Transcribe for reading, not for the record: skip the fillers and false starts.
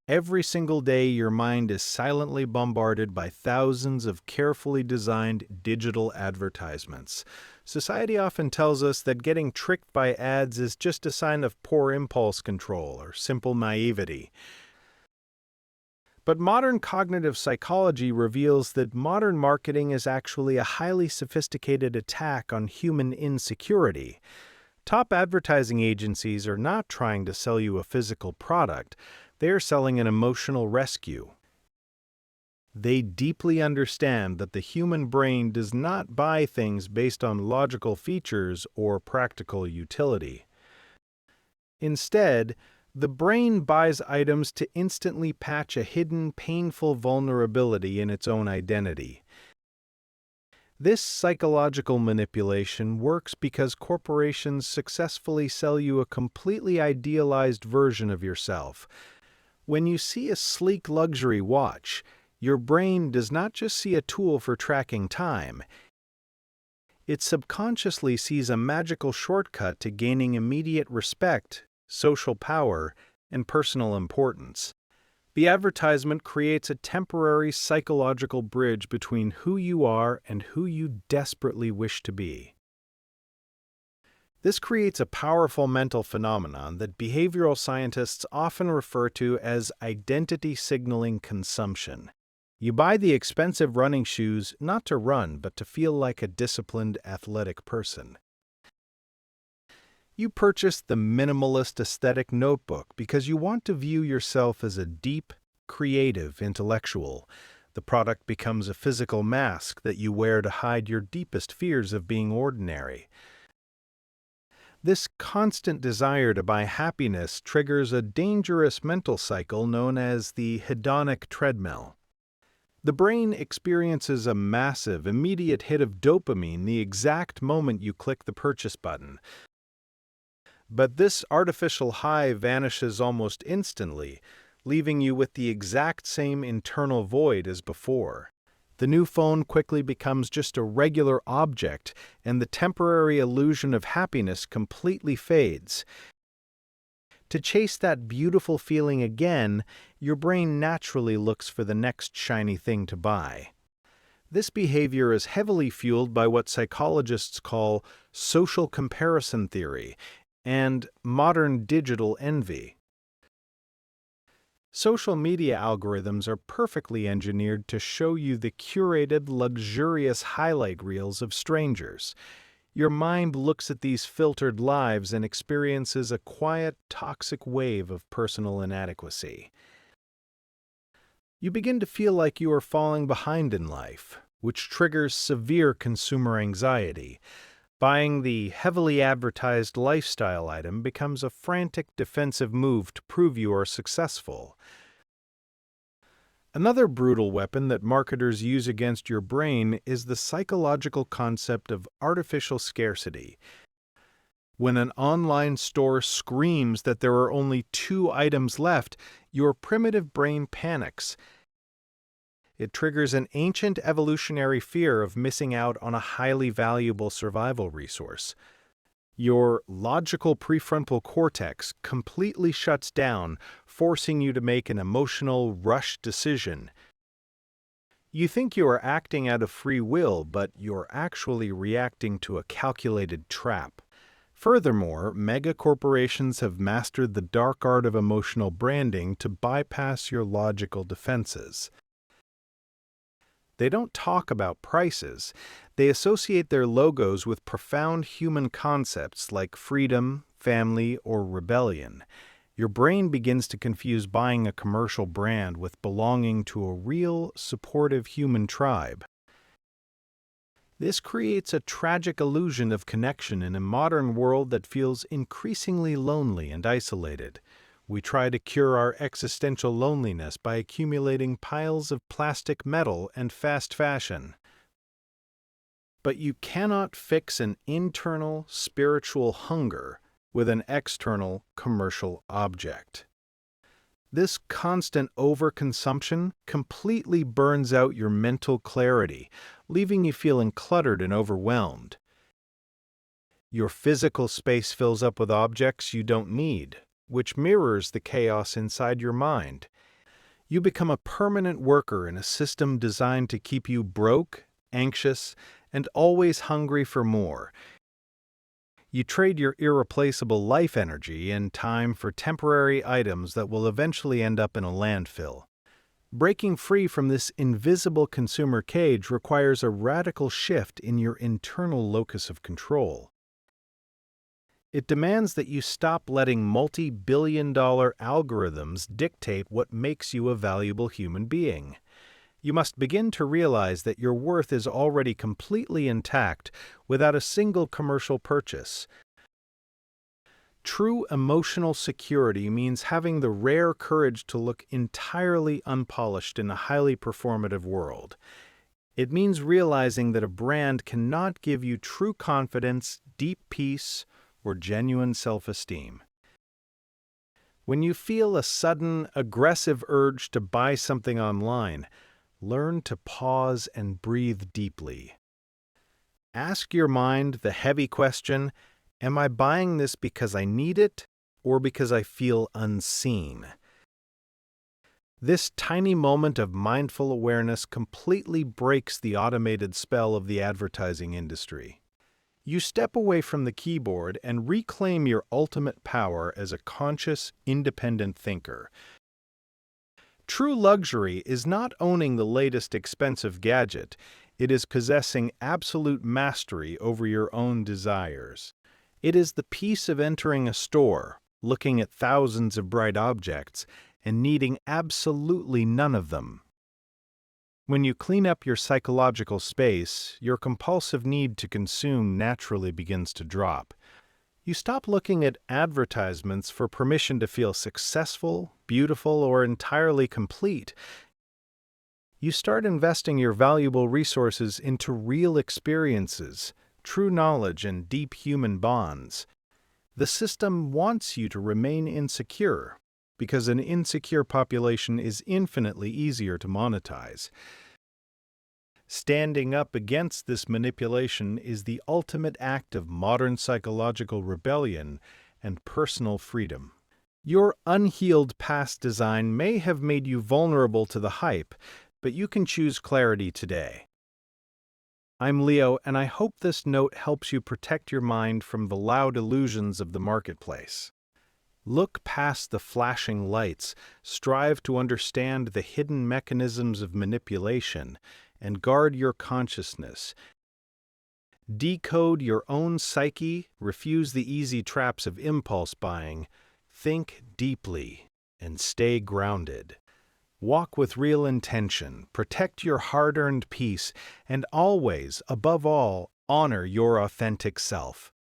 Every single day, your mind is silently bombarded by thousands of carefully designed digital advertisements. Society often tells us that getting tricked by ads is just a sign of poor impulse control or simple naivety. But modern cognitive psychology reveals that modern marketing is actually a highly sophisticated attack on human insecurity. Top advertising agencies are not trying to sell you a physical product, they are selling an emotional rescue. They deeply understand that the human brain does not buy things based on logical features or practical utility. Instead, the brain buys items to instantly patch a hidden, painful vulnerability in its own identity. This psychological manipulation works because corporations successfully sell you a completely idealized version of yourself. When you see a sleek luxury watch, your brain does not just see a tool for tracking time. It subconsciously sees a magical shortcut to gaining immediate respect, social power, and personal importance. The advertisement creates a temporary psychological bridge between who you are and who you desperately wish to be. This creates a powerful mental phenomenon that behavioral scientists often refer to as identity signaling consumption. You buy the expensive running shoes not to run, but to feel like a disciplined, athletic person. You purchase the minimalist aesthetic notebook because you want to view yourself as a deep, creative intellectual. The product becomes a physical mask that you wear to hide your deepest fears of being ordinary. This constant desire to buy happiness triggers a dangerous mental cycle known as the hedonic treadmill. The brain experiences a massive, immediate hit of dopamine the exact moment you click the purchase button. But this artificial high vanishes almost instantly, leaving you with the exact same internal void as before. The new phone quickly becomes just a regular object, and the temporary illusion of happiness completely fades. To chase that beautiful feeling again, your brain naturally looks for the next shiny thing to buy. This behavior is heavily fueled by what psychologists call social comparison theory and modern digital envy. Social media algorithms are perfectly engineered to show you the curated, luxurious highlight reels of strangers. Your mind looks at these filtered lives and experiences a quiet, toxic wave of personal inadequacy. You begin to feel like you are falling behind in life, which triggers severe consumer anxiety. Buying the heavily advertised lifestyle item becomes a frantic defensive move to prove you are successful. Another brutal weapon that marketers use against your brain is the psychological concept of artificial scarcity. When an online store screams that there are only 2 items left, your primitive brain panics. It triggers an ancient evolutionary fear of missing out on a highly valuable survival resource. Your logical prefrontal cortex completely shuts down, forcing you to make an emotional, rushed decision. You think you are acting out of free will, but you're actually reacting to a calculated trap. Furthermore, megacorporations have mastered the dark art of emotional branding to bypass your logical defenses. They don't talk about prices. They associate their logos with profound human concepts like freedom, family, or rebellion. Your brain begins to confuse buying a commercial brand with belonging to a real, supportive human tribe. This creates a tragic illusion of connection in a modern world that feels increasingly lonely and isolated. We try to cure our existential loneliness by accumulating piles of plastic metal and fast fashion. But you cannot fix an internal spiritual hunger with an external commercial object. This constant overconsumption completely burns out your mental clarity, leaving you feeling cluttered and overwhelmed. Your physical space fills up with objects you don't need, which mirrors the chaos inside your mind. You become a permanent worker in a system designed to keep you broke, anxious, and always hungry for more. You trade your irreplaceable life energy and time for temporary items that will eventually end up in a landfill. Breaking free from this invisible consumer cage requires a radical shift in your internal locus of control. It demands that you stop letting multi-billion-dollar algorithms dictate what makes you a valuable human being. You must begin to realize that your worth is already completely intact without a single commercial purchase. True emotional security means having the rare courage to look entirely unpolished in a highly performative world. It means realizing that a brand cannot give you true confidence, deep peace, or genuine self-esteem. When you feel a sudden, aggressive urge to buy something online, learn to pause and breathe deeply. Ask your mind the heavy question, am I buying this because I need it or because I feel unseen? This tiny moment of mindful awareness completely breaks the automated spell of the advertising industry. You step away from the keyboard and reclaim your ultimate power as a conscious, independent thinker. True luxury is not owning the latest expensive gadget, it is possessing absolute mastery over your own desires. It is the peace of entering a store, looking at thousands of bright objects, and needing absolutely none of them. When you clean up your psychological space, your compulsive need to consume naturally begins to drop. You stop looking at advertisements for permission to feel successful, beautiful, or entirely complete. You start investing your valuable resources into real experiences, true knowledge, and deep human bonds. The system wants you to remain insecure, because an insecure population is infinitely easier to monetize. Standing up against this manipulation is the ultimate act of modern psychological rebellion and personal freedom. Your unhealed past design may have made you vulnerable to the hype, but you can choose clarity today. I'm Leo, and I hope this note helps you protect your mind from the loud illusions of the marketplace. Look past the flashing lights, strive to understand the hidden mechanisms of manipulation, and guard your consciousness. Decode your own psyche, refuse the easy traps of impulse buying, think deeply, and stay grounded. Walk with real intention, protect your hard-earned peace, and always, above all, honor your authentic self.